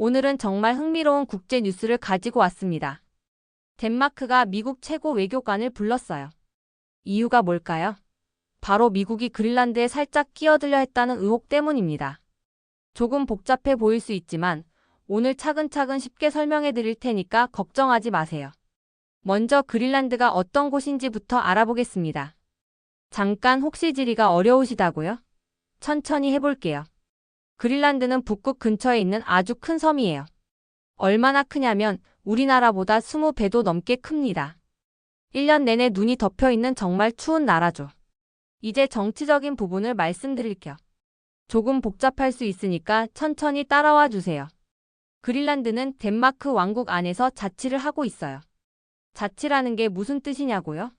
오늘은 정말 흥미로운 국제 뉴스를 가지고 왔습니다. 덴마크가 미국 최고 외교관을 불렀어요. 이유가 뭘까요? 바로 미국이 그린란드에 살짝 끼어들려 했다는 의혹 때문입니다. 조금 복잡해 보일 수 있지만 오늘 차근차근 쉽게 설명해 드릴 테니까 걱정하지 마세요. 먼저 그린란드가 어떤 곳인지부터 알아보겠습니다. 잠깐 혹시 지리가 어려우시다고요? 천천히 해볼게요. 그린란드는 북극 근처에 있는 아주 큰 섬이에요. 얼마나 크냐면 우리나라보다 20배도 넘게 큽니다. 1년 내내 눈이 덮여 있는 정말 추운 나라죠. 이제 정치적인 부분을 말씀드릴게요. 조금 복잡할 수 있으니까 천천히 따라와 주세요. 그린란드는 덴마크 왕국 안에서 자치를 하고 있어요. 자치라는 게 무슨 뜻이냐고요?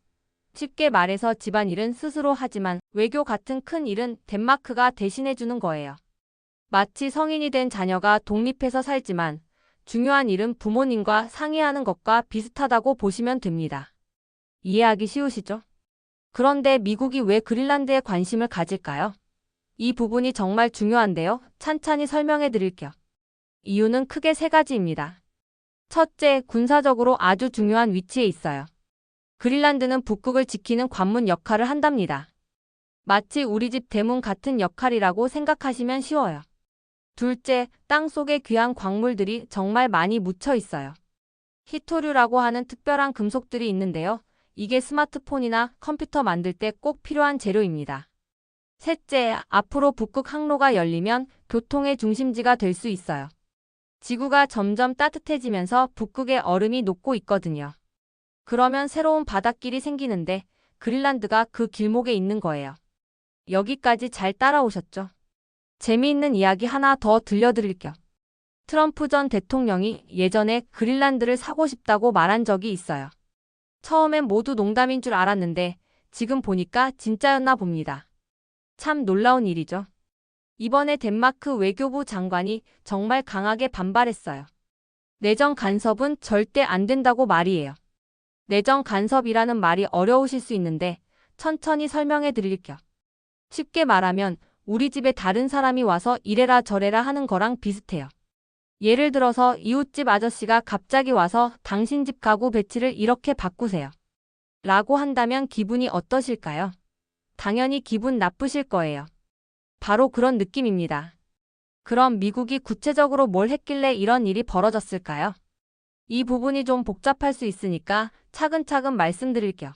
쉽게 말해서 집안일은 스스로 하지만 외교 같은 큰 일은 덴마크가 대신해주는 거예요. 마치 성인이 된 자녀가 독립해서 살지만 중요한 일은 부모님과 상의하는 것과 비슷하다고 보시면 됩니다. 이해하기 쉬우시죠? 그런데 미국이 왜 그린란드에 관심을 가질까요? 이 부분이 정말 중요한데요. 찬찬히 설명해 드릴게요. 이유는 크게 세 가지입니다. 첫째, 군사적으로 아주 중요한 위치에 있어요. 그린란드는 북극을 지키는 관문 역할을 한답니다. 마치 우리 집 대문 같은 역할이라고 생각하시면 쉬워요. 둘째, 땅 속에 귀한 광물들이 정말 많이 묻혀 있어요. 히토류라고 하는 특별한 금속들이 있는데요. 이게 스마트폰이나 컴퓨터 만들 때 꼭 필요한 재료입니다. 셋째, 앞으로 북극 항로가 열리면 교통의 중심지가 될 수 있어요. 지구가 점점 따뜻해지면서 북극의 얼음이 녹고 있거든요. 그러면 새로운 바닷길이 생기는데 그린란드가 그 길목에 있는 거예요. 여기까지 잘 따라오셨죠? 재미있는 이야기 하나 더 들려드릴게요. 트럼프 전 대통령이 예전에 그린란드를 사고 싶다고 말한 적이 있어요. 처음엔 모두 농담인 줄 알았는데 지금 보니까 진짜였나 봅니다. 참 놀라운 일이죠. 이번에 덴마크 외교부 장관이 정말 강하게 반발했어요. 내정 간섭은 절대 안 된다고 말이에요. 내정 간섭이라는 말이 어려우실 수 있는데 천천히 설명해 드릴게요. 쉽게 말하면 우리 집에 다른 사람이 와서 이래라 저래라 하는 거랑 비슷해요. 예를 들어서 이웃집 아저씨가 갑자기 와서 당신 집 가구 배치를 이렇게 바꾸세요. 라고 한다면 기분이 어떠실까요? 당연히 기분 나쁘실 거예요. 바로 그런 느낌입니다. 그럼 미국이 구체적으로 뭘 했길래 이런 일이 벌어졌을까요? 이 부분이 좀 복잡할 수 있으니까 차근차근 말씀드릴게요.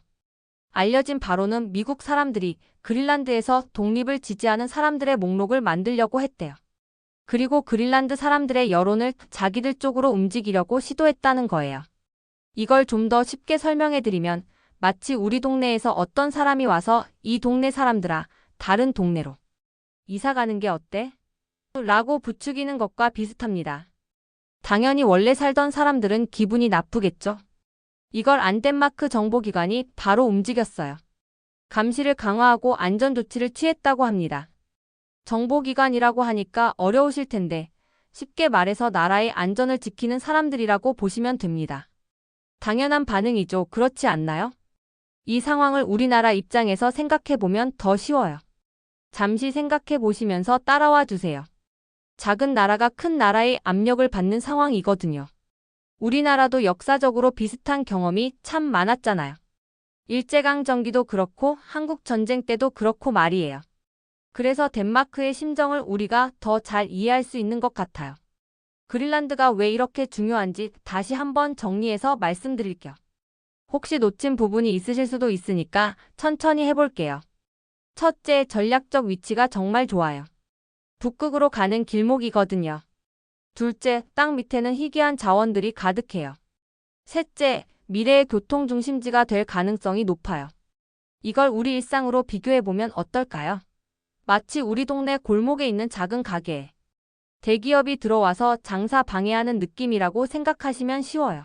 알려진 바로는 미국 사람들이 그린란드에서 독립을 지지하는 사람들의 목록을 만들려고 했대요. 그리고 그린란드 사람들의 여론을 자기들 쪽으로 움직이려고 시도했다는 거예요. 이걸 좀 더 쉽게 설명해드리면 마치 우리 동네에서 어떤 사람이 와서 이 동네 사람들아, 다른 동네로 이사 가는 게 어때? 라고 부추기는 것과 비슷합니다. 당연히 원래 살던 사람들은 기분이 나쁘겠죠. 이걸 안 덴마크 정보기관이 바로 움직였어요. 감시를 강화하고 안전조치를 취했다고 합니다. 정보기관이라고 하니까 어려우실 텐데 쉽게 말해서 나라의 안전을 지키는 사람들이라고 보시면 됩니다. 당연한 반응이죠. 그렇지 않나요? 이 상황을 우리나라 입장에서 생각해보면 더 쉬워요. 잠시 생각해 보시면서 따라와 주세요. 작은 나라가 큰 나라의 압력을 받는 상황이거든요. 우리나라도 역사적으로 비슷한 경험이 참 많았잖아요. 일제강점기도 그렇고 한국전쟁 때도 그렇고 말이에요. 그래서 덴마크의 심정을 우리가 더 잘 이해할 수 있는 것 같아요. 그린란드가 왜 이렇게 중요한지 다시 한번 정리해서 말씀드릴게요. 혹시 놓친 부분이 있으실 수도 있으니까 천천히 해볼게요. 첫째, 전략적 위치가 정말 좋아요. 북극으로 가는 길목이거든요. 둘째, 땅 밑에는 희귀한 자원들이 가득해요. 셋째, 미래의 교통 중심지가 될 가능성이 높아요. 이걸 우리 일상으로 비교해보면 어떨까요? 마치 우리 동네 골목에 있는 작은 가게에 대기업이 들어와서 장사 방해하는 느낌이라고 생각하시면 쉬워요.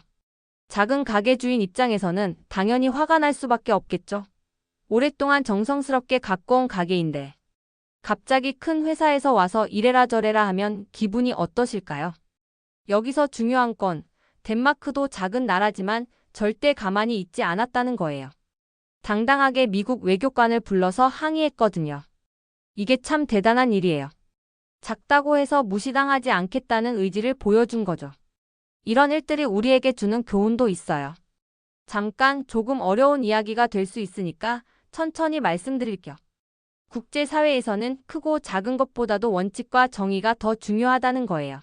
작은 가게 주인 입장에서는 당연히 화가 날 수밖에 없겠죠. 오랫동안 정성스럽게 갖고 온 가게인데 갑자기 큰 회사에서 와서 이래라 저래라 하면 기분이 어떠실까요? 여기서 중요한 건 덴마크도 작은 나라지만 절대 가만히 있지 않았다는 거예요. 당당하게 미국 외교관을 불러서 항의했거든요. 이게 참 대단한 일이에요. 작다고 해서 무시당하지 않겠다는 의지를 보여준 거죠. 이런 일들이 우리에게 주는 교훈도 있어요. 잠깐 조금 어려운 이야기가 될 수 있으니까 천천히 말씀드릴게요. 국제사회에서는 크고 작은 것보다도 원칙과 정의가 더 중요하다는 거예요.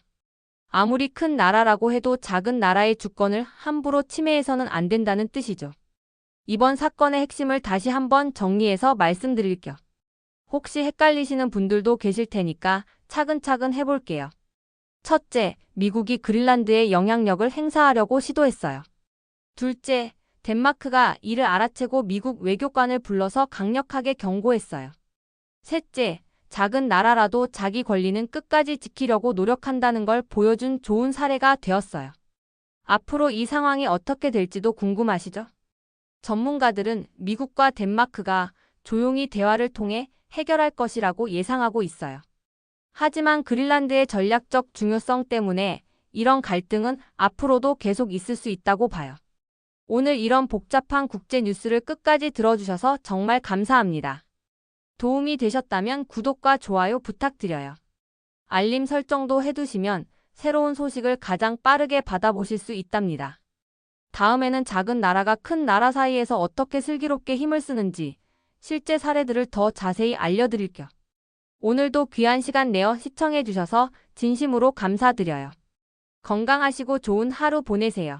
아무리 큰 나라라고 해도 작은 나라의 주권을 함부로 침해해서는 안 된다는 뜻이죠. 이번 사건의 핵심을 다시 한번 정리해서 말씀드릴게요. 혹시 헷갈리시는 분들도 계실 테니까 차근차근 해볼게요. 첫째, 미국이 그린란드에 영향력을 행사하려고 시도했어요. 둘째, 덴마크가 이를 알아채고 미국 외교관을 불러서 강력하게 경고했어요. 셋째, 작은 나라라도 자기 권리는 끝까지 지키려고 노력한다는 걸 보여준 좋은 사례가 되었어요. 앞으로 이 상황이 어떻게 될지도 궁금하시죠? 전문가들은 미국과 덴마크가 조용히 대화를 통해 해결할 것이라고 예상하고 있어요. 하지만 그린란드의 전략적 중요성 때문에 이런 갈등은 앞으로도 계속 있을 수 있다고 봐요. 오늘 이런 복잡한 국제 뉴스를 끝까지 들어주셔서 정말 감사합니다. 도움이 되셨다면 구독과 좋아요 부탁드려요. 알림 설정도 해두시면 새로운 소식을 가장 빠르게 받아보실 수 있답니다. 다음에는 작은 나라가 큰 나라 사이에서 어떻게 슬기롭게 힘을 쓰는지 실제 사례들을 더 자세히 알려드릴게요. 오늘도 귀한 시간 내어 시청해주셔서 진심으로 감사드려요. 건강하시고 좋은 하루 보내세요.